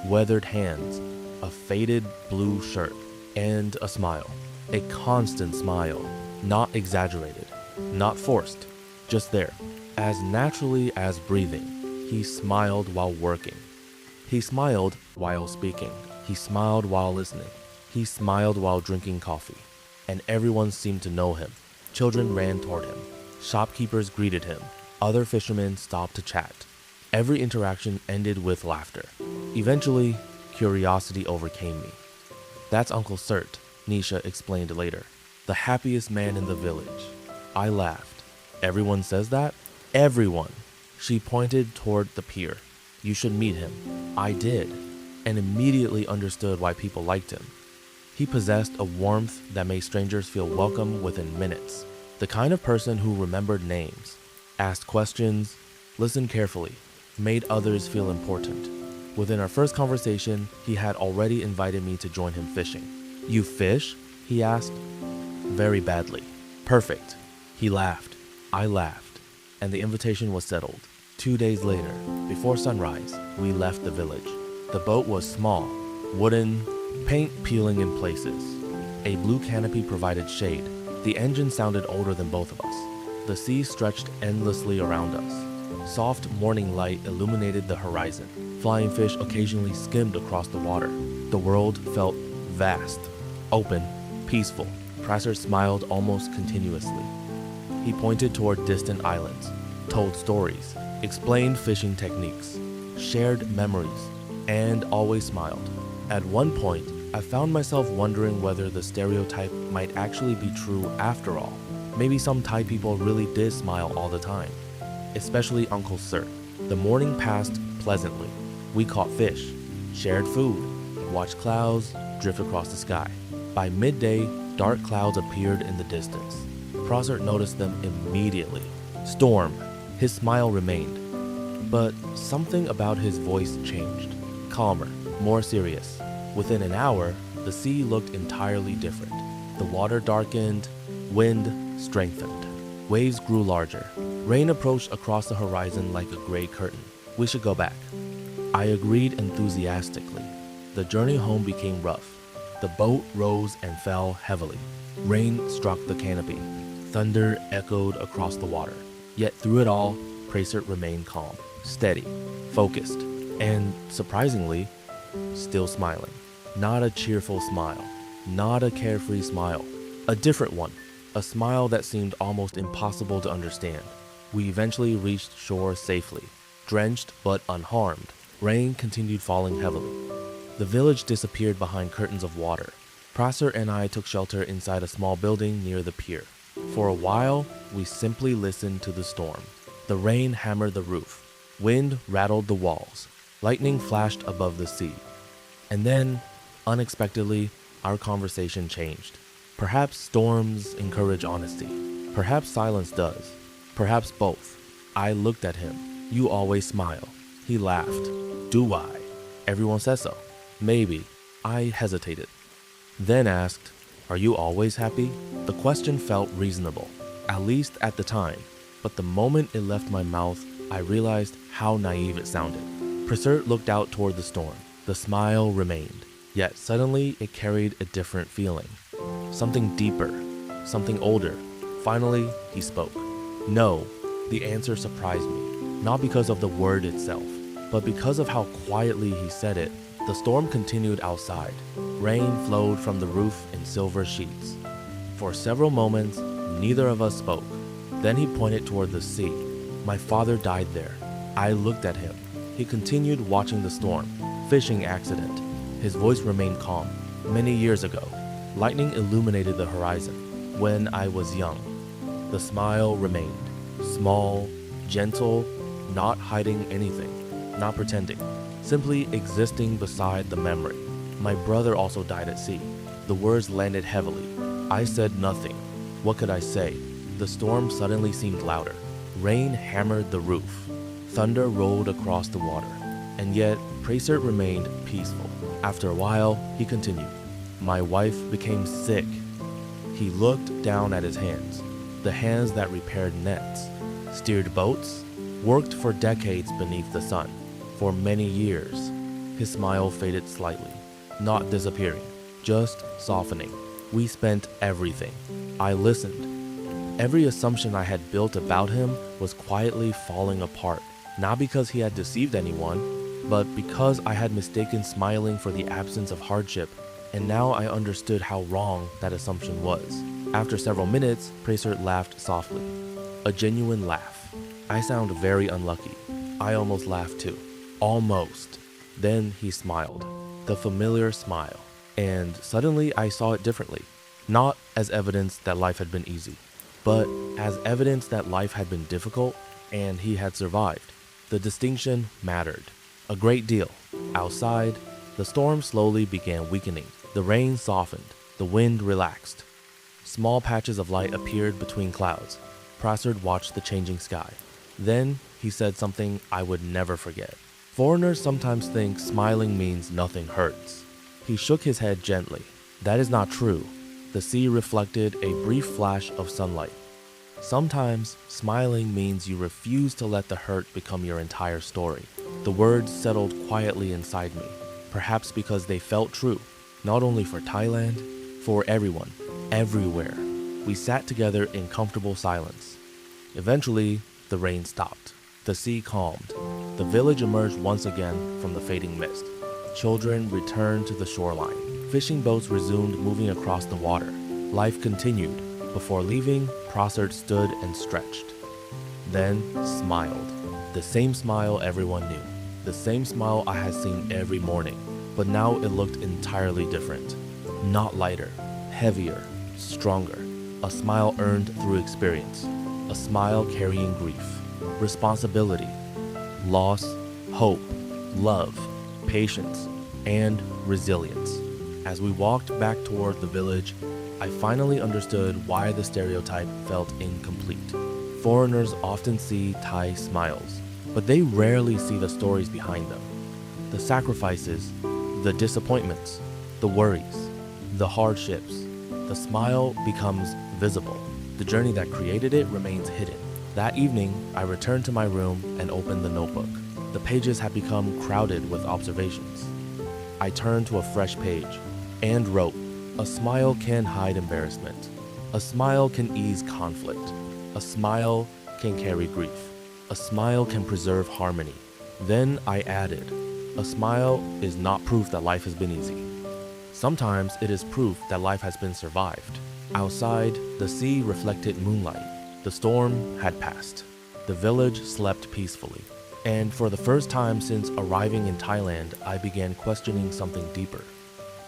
weathered hands, a faded blue shirt, and a smile. A constant smile, not exaggerated, not forced, just there. As naturally as breathing, he smiled while working. He smiled while speaking. He smiled while listening. He smiled while drinking coffee. And everyone seemed to know him. Children ran toward him. Shopkeepers greeted him. Other fishermen stopped to chat. Every interaction ended with laughter. Eventually, curiosity overcame me. That's Uncle Cert, Nisha explained later. The happiest man in the village. I laughed. Everyone says that? Everyone. She pointed toward the pier. You should meet him. I did, and immediately understood why people liked him. He possessed a warmth that made strangers feel welcome within minutes. The kind of person who remembered names, asked questions, listened carefully, made others feel important. Within our first conversation, he had already invited me to join him fishing. You fish? He asked. Very badly. Perfect. He laughed. I laughed. And the invitation was settled. 2 days later, before sunrise, we left the village. The boat was small, wooden, paint peeling in places. A blue canopy provided shade. The engine sounded older than both of us. The sea stretched endlessly around us. Soft morning light illuminated the horizon. Flying fish occasionally skimmed across the water. The world felt vast, open, peaceful. Prasser smiled almost continuously. He pointed toward distant islands, told stories, explained fishing techniques, shared memories, and always smiled. At one point, I found myself wondering whether the stereotype might actually be true after all. Maybe some Thai people really did smile all the time, especially Uncle Sir. The morning passed pleasantly. We caught fish, shared food, watched clouds drift across the sky. By midday, dark clouds appeared in the distance. Prosser noticed them immediately. Storm. His smile remained, but something about his voice changed. Calmer, more serious. Within an hour, the sea looked entirely different. The water darkened, wind strengthened. Waves grew larger. Rain approached across the horizon like a gray curtain. We should go back. I agreed enthusiastically. The journey home became rough. The boat rose and fell heavily. Rain struck the canopy. Thunder echoed across the water. Yet through it all, Prasert remained calm, steady, focused, and surprisingly, still smiling. Not a cheerful smile, not a carefree smile, a different one, a smile that seemed almost impossible to understand. We eventually reached shore safely, drenched but unharmed. Rain continued falling heavily. The village disappeared behind curtains of water. Prasser and I took shelter inside a small building near the pier. For a while, we simply listened to the storm. The rain hammered the roof. Wind rattled the walls. Lightning flashed above the sea. And then, unexpectedly, our conversation changed. Perhaps storms encourage honesty. Perhaps silence does. Perhaps both. I looked at him. You always smile. He laughed. Do I? Everyone says so. Maybe. I hesitated. Then asked, are you always happy? The question felt reasonable, at least at the time. But the moment it left my mouth, I realized how naive it sounded. Presert looked out toward the storm. The smile remained. Yet suddenly it carried a different feeling. Something deeper. Something older. Finally, he spoke. No, the answer surprised me. Not because of the word itself, but because of how quietly he said it. The storm continued outside. Rain flowed from the roof in silver sheets. For several moments, neither of us spoke. Then he pointed toward the sea. My father died there. I looked at him. He continued watching the storm. Fishing accident. His voice remained calm. Many years ago, lightning illuminated the horizon. When I was young, the smile remained. Small, gentle, not hiding anything, not pretending, simply existing beside the memory. My brother also died at sea. The words landed heavily. I said nothing. What could I say? The storm suddenly seemed louder. Rain hammered the roof. Thunder rolled across the water. And yet, Presert remained peaceful. After a while, he continued. My wife became sick. He looked down at his hands. The hands that repaired nets, steered boats, worked for decades beneath the sun. For many years. His smile faded slightly, not disappearing, just softening. We spent everything. I listened. Every assumption I had built about him was quietly falling apart, not because he had deceived anyone, but because I had mistaken smiling for the absence of hardship, and now I understood how wrong that assumption was. After several minutes, Presert laughed softly. A genuine laugh. I sound very unlucky. I almost laughed too. Almost. Then he smiled. The familiar smile. And suddenly I saw it differently. Not as evidence that life had been easy, but as evidence that life had been difficult and he had survived. The distinction mattered a great deal. Outside, the storm slowly began weakening. The rain softened. The wind relaxed. Small patches of light appeared between clouds. Prasad watched the changing sky. Then he said something I would never forget. Foreigners sometimes think smiling means nothing hurts. He shook his head gently. That is not true. The sea reflected a brief flash of sunlight. Sometimes smiling means you refuse to let the hurt become your entire story. The words settled quietly inside me, perhaps because they felt true, not only for Thailand, for everyone, everywhere. We sat together in comfortable silence. Eventually, the rain stopped. The sea calmed. The village emerged once again from the fading mist. Children returned to the shoreline. Fishing boats resumed moving across the water. Life continued. Before leaving, Prasad stood and stretched. Then smiled. The same smile everyone knew. The same smile I had seen every morning. But now it looked entirely different. Not lighter, heavier, stronger. A smile earned through experience. A smile carrying grief, responsibility, loss, hope, love, patience, and resilience. As we walked back toward the village, I finally understood why the stereotype felt incomplete. Foreigners often see Thai smiles, but they rarely see the stories behind them. The sacrifices, the disappointments, the worries, the hardships. The smile becomes visible. The journey that created it remains hidden. That evening, I returned to my room and opened the notebook. The pages had become crowded with observations. I turned to a fresh page and wrote, a smile can hide embarrassment. A smile can ease conflict. A smile can carry grief. A smile can preserve harmony. Then I added, a smile is not proof that life has been easy. Sometimes it is proof that life has been survived. Outside, the sea reflected moonlight. The storm had passed. The village slept peacefully. And for the first time since arriving in Thailand, I began questioning something deeper.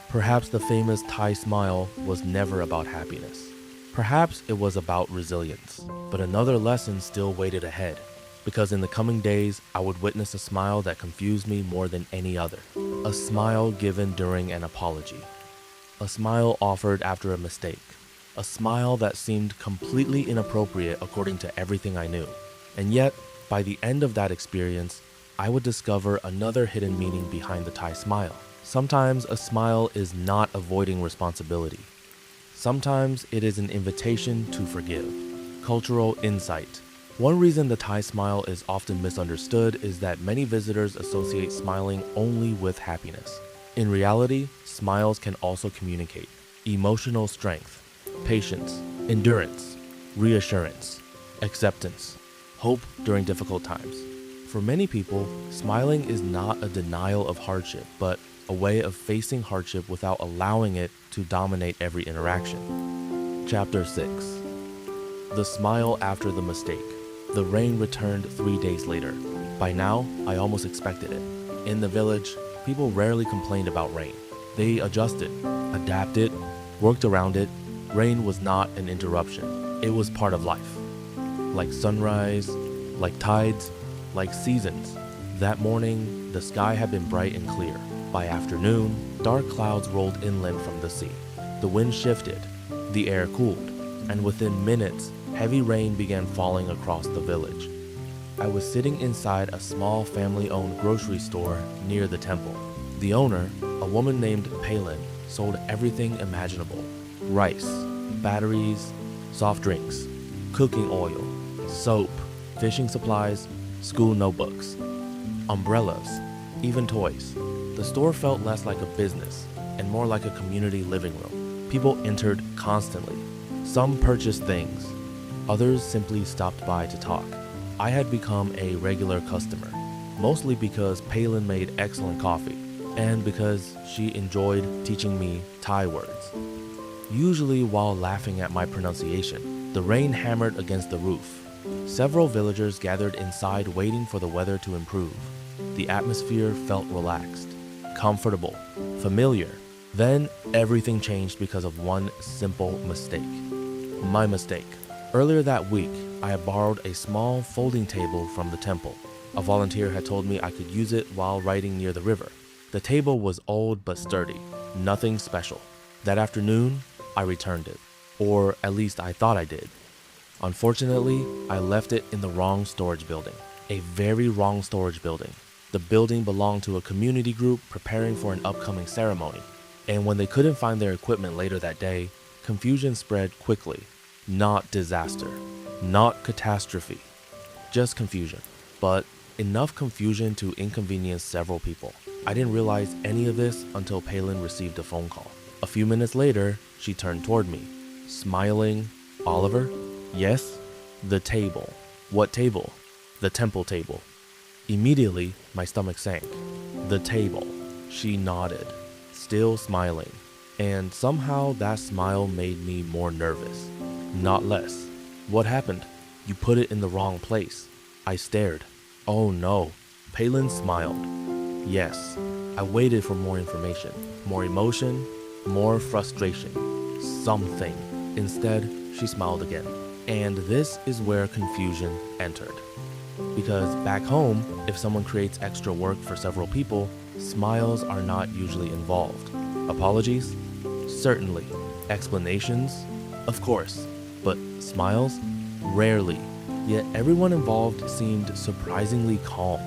Perhaps the famous Thai smile was never about happiness. Perhaps it was about resilience, but another lesson still waited ahead, because in the coming days, I would witness a smile that confused me more than any other. A smile given during an apology. A smile offered after a mistake. A smile that seemed completely inappropriate according to everything I knew. And yet, by the end of that experience, I would discover another hidden meaning behind the Thai smile. Sometimes a smile is not avoiding responsibility. Sometimes it is an invitation to forgive. Cultural insight. One reason the Thai smile is often misunderstood is that many visitors associate smiling only with happiness. In reality, smiles can also communicate emotional strength, patience, endurance, reassurance, acceptance, hope during difficult times. For many people, smiling is not a denial of hardship, but a way of facing hardship without allowing it to dominate every interaction. Chapter 6. The smile after the mistake. The rain returned 3 days later. By now, I almost expected it. In the village, people rarely complained about rain. They adjusted, adapted, worked around it. Rain was not an interruption. It was part of life. Like sunrise, like tides, like seasons. That morning, the sky had been bright and clear. By afternoon, dark clouds rolled inland from the sea. The wind shifted, the air cooled, and within minutes, heavy rain began falling across the village. I was sitting inside a small family-owned grocery store near the temple. The owner, a woman named Palin, sold everything imaginable: rice, batteries, soft drinks, cooking oil, soap, fishing supplies, school notebooks, umbrellas, even toys. The store felt less like a business and more like a community living room. People entered constantly. Some purchased things. Others simply stopped by to talk. I had become a regular customer, mostly because Palin made excellent coffee and because she enjoyed teaching me Thai words. Usually while laughing at my pronunciation, the rain hammered against the roof. Several villagers gathered inside waiting for the weather to improve. The atmosphere felt relaxed, comfortable, familiar. Then everything changed because of one simple mistake. My mistake. Earlier that week, I had borrowed a small folding table from the temple. A volunteer had told me I could use it while riding near the river. The table was old but sturdy, nothing special. That afternoon, I returned it, or at least I thought I did. Unfortunately, I left it in the wrong storage building, a very wrong storage building. The building belonged to a community group preparing for an upcoming ceremony, and when they couldn't find their equipment later that day, confusion spread quickly. Not disaster, not catastrophe, just confusion, but enough confusion to inconvenience several people. I didn't realize any of this until Palin received a phone call. A few minutes later, she turned toward me, smiling. Oliver? Yes? The table. What table? The temple table. Immediately, my stomach sank. The table. She nodded, still smiling, and somehow that smile made me more nervous, not less. What happened? You put it in the wrong place. I stared. Oh no. Palin smiled. Yes. I waited for more information, more emotion, more frustration, something. Instead, she smiled again. And this is where confusion entered. Because back home, if someone creates extra work for several people, smiles are not usually involved. Apologies? Certainly. Explanations? Of course. But smiles? Rarely. Yet everyone involved seemed surprisingly calm.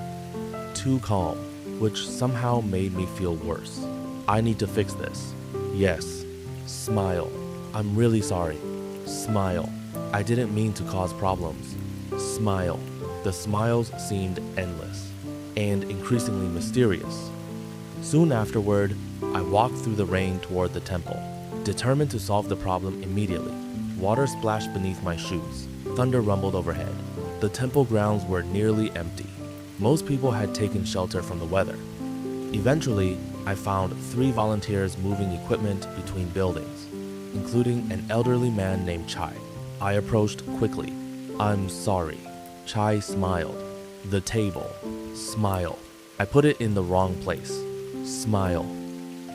Too calm, which somehow made me feel worse. I need to fix this. Yes. Smile. I'm really sorry. Smile. I didn't mean to cause problems. Smile. The smiles seemed endless and increasingly mysterious. Soon afterward, I walked through the rain toward the temple, determined to solve the problem immediately. Water splashed beneath my shoes. Thunder rumbled overhead. The temple grounds were nearly empty. Most people had taken shelter from the weather. Eventually, I found 3 volunteers moving equipment between buildings, including an elderly man named Chai. I approached quickly. I'm sorry. Chai smiled. The table. Smile. I put it in the wrong place. Smile.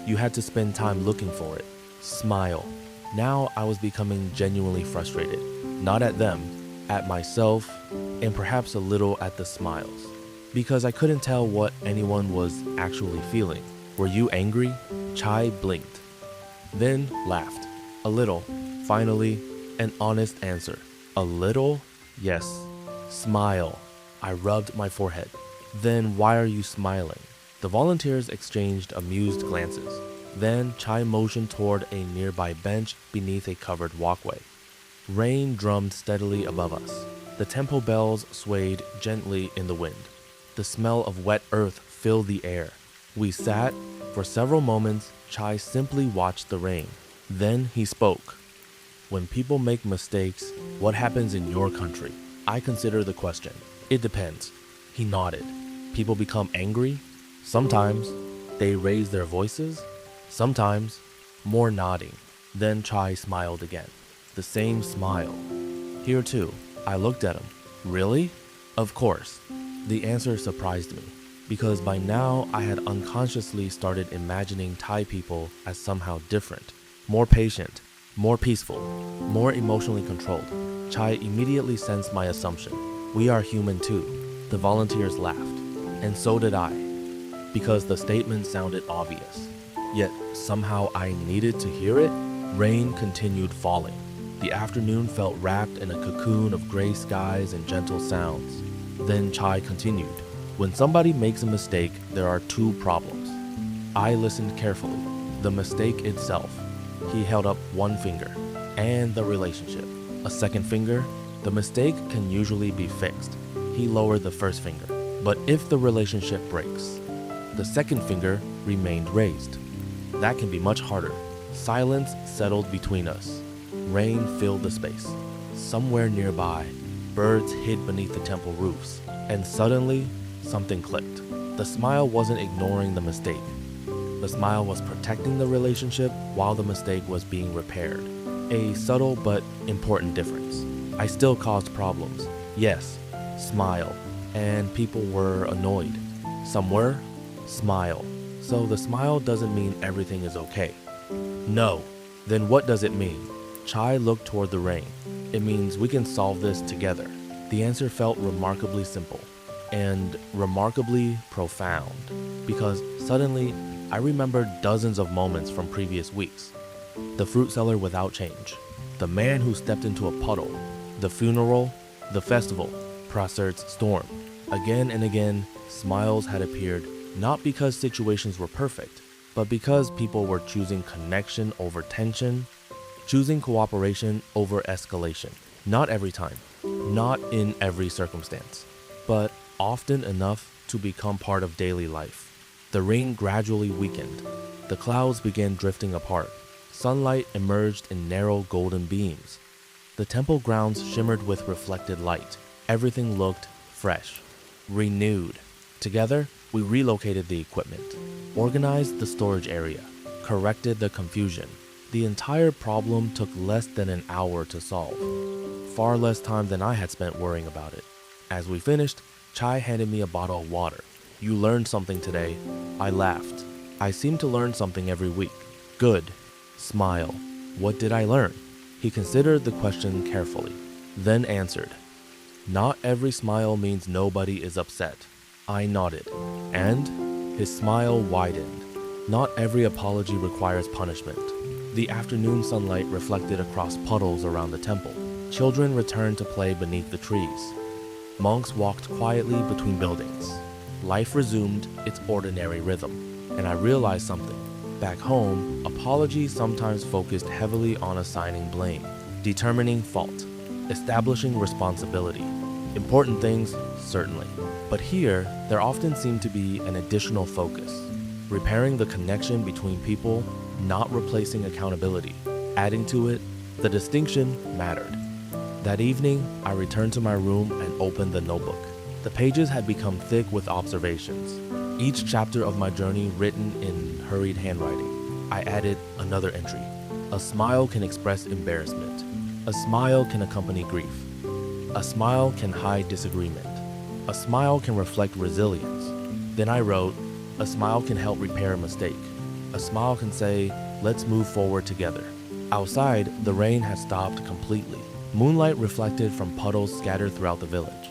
You had to spend time looking for it. Smile. Now I was becoming genuinely frustrated, not at them, at myself, and perhaps a little at the smiles, because I couldn't tell what anyone was actually feeling. Were you angry? Chai blinked, then laughed. A little. Finally, an honest answer. A little? Yes. Smile. I rubbed my forehead. Then why are you smiling? The volunteers exchanged amused glances. Then Chai motioned toward a nearby bench beneath a covered walkway. Rain drummed steadily above us. The temple bells swayed gently in the wind. The smell of wet earth filled the air. We sat. For several moments, Chai simply watched the rain. Then he spoke. When people make mistakes, what happens in your country? I consider the question. It depends. He nodded. People become angry? Sometimes. They raise their voices? Sometimes. More nodding. Then Chai smiled again. The same smile. Here too. I looked at him. Really? Of course. The answer surprised me, because by now I had unconsciously started imagining Thai people as somehow different, more patient, more peaceful, more emotionally controlled. Chai immediately sensed my assumption. We are human too. The volunteers laughed, and so did I, because the statement sounded obvious. Yet somehow I needed to hear it. Rain continued falling. The afternoon felt wrapped in a cocoon of gray skies and gentle sounds. Then Chai continued. When somebody makes a mistake, there are two problems. I listened carefully. The mistake itself. He held up one finger. And the relationship. A second finger. The mistake can usually be fixed. He lowered the first finger. But if the relationship breaks, the second finger remained raised. That can be much harder. Silence settled between us. Rain filled the space. Somewhere nearby, birds hid beneath the temple roofs. And suddenly, something clicked. The smile wasn't ignoring the mistake. The smile was protecting the relationship while the mistake was being repaired. A subtle but important difference. I still caused problems. Yes, smile. And people were annoyed. Some were. Smile. So the smile doesn't mean everything is okay. No. Then what does it mean? Chai looked toward the rain. It means we can solve this together. The answer felt remarkably simple and remarkably profound, because suddenly I remembered dozens of moments from previous weeks. The fruit seller without change, the man who stepped into a puddle, the funeral, the festival, Prasert's storm. Again and again, smiles had appeared, not because situations were perfect, but because people were choosing connection over tension, choosing cooperation over escalation. Not every time, not in every circumstance, but often enough to become part of daily life. The rain gradually weakened. The clouds began drifting apart. Sunlight emerged in narrow golden beams. The temple grounds shimmered with reflected light. Everything looked fresh, renewed. Together, we relocated the equipment, organized the storage area, corrected the confusion. The entire problem took less than an hour to solve. Far less time than I had spent worrying about it. As we finished, Chai handed me a bottle of water. You learned something today. I laughed. I seem to learn something every week. Good. Smile. What did I learn? He considered the question carefully, then answered. Not every smile means nobody is upset. I nodded, and his smile widened. Not every apology requires punishment. The afternoon sunlight reflected across puddles around the temple. Children returned to play beneath the trees. Monks walked quietly between buildings. Life resumed its ordinary rhythm, and I realized something. Back home, apologies sometimes focused heavily on assigning blame, determining fault, establishing responsibility. Important things, certainly. But here, there often seemed to be an additional focus, repairing the connection between people, not replacing accountability. Adding to it, the distinction mattered. That evening, I returned to my room and opened the notebook. The pages had become thick with observations, each chapter of my journey written in hurried handwriting. I added another entry. A smile can express embarrassment. A smile can accompany grief. A smile can hide disagreement. A smile can reflect resilience. Then I wrote, a smile can help repair a mistake. A smile can say, let's move forward together. Outside, the rain had stopped completely. Moonlight reflected from puddles scattered throughout the village.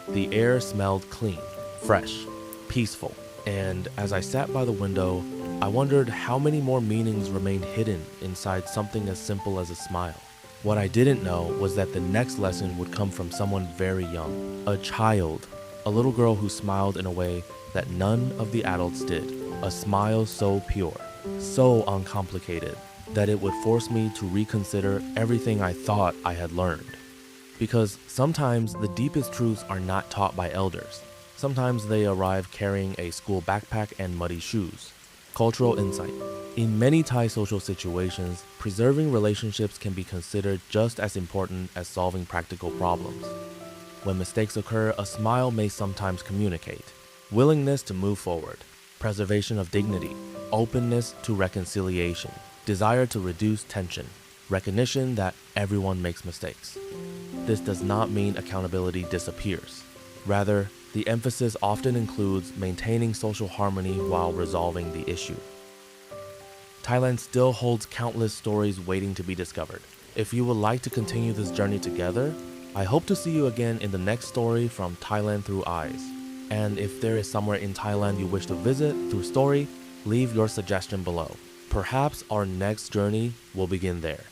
The air smelled clean, fresh, peaceful, and as I sat by the window, I wondered how many more meanings remained hidden inside something as simple as a smile. What I didn't know was that the next lesson would come from someone very young, a child, a little girl who smiled in a way that none of the adults did, a smile so pure, so uncomplicated, that it would force me to reconsider everything I thought I had learned. Because sometimes the deepest truths are not taught by elders. Sometimes they arrive carrying a school backpack and muddy shoes. Cultural insight. In many Thai social situations, preserving relationships can be considered just as important as solving practical problems. When mistakes occur, a smile may sometimes communicate. Willingness to move forward, preservation of dignity, openness to reconciliation, desire to reduce tension, recognition that everyone makes mistakes. This does not mean accountability disappears. Rather, the emphasis often includes maintaining social harmony while resolving the issue. Thailand still holds countless stories waiting to be discovered. If you would like to continue this journey together, I hope to see you again in the next story from Thailand Through Eyes. And if there is somewhere in Thailand you wish to visit through story, leave your suggestion below. Perhaps our next journey will begin there.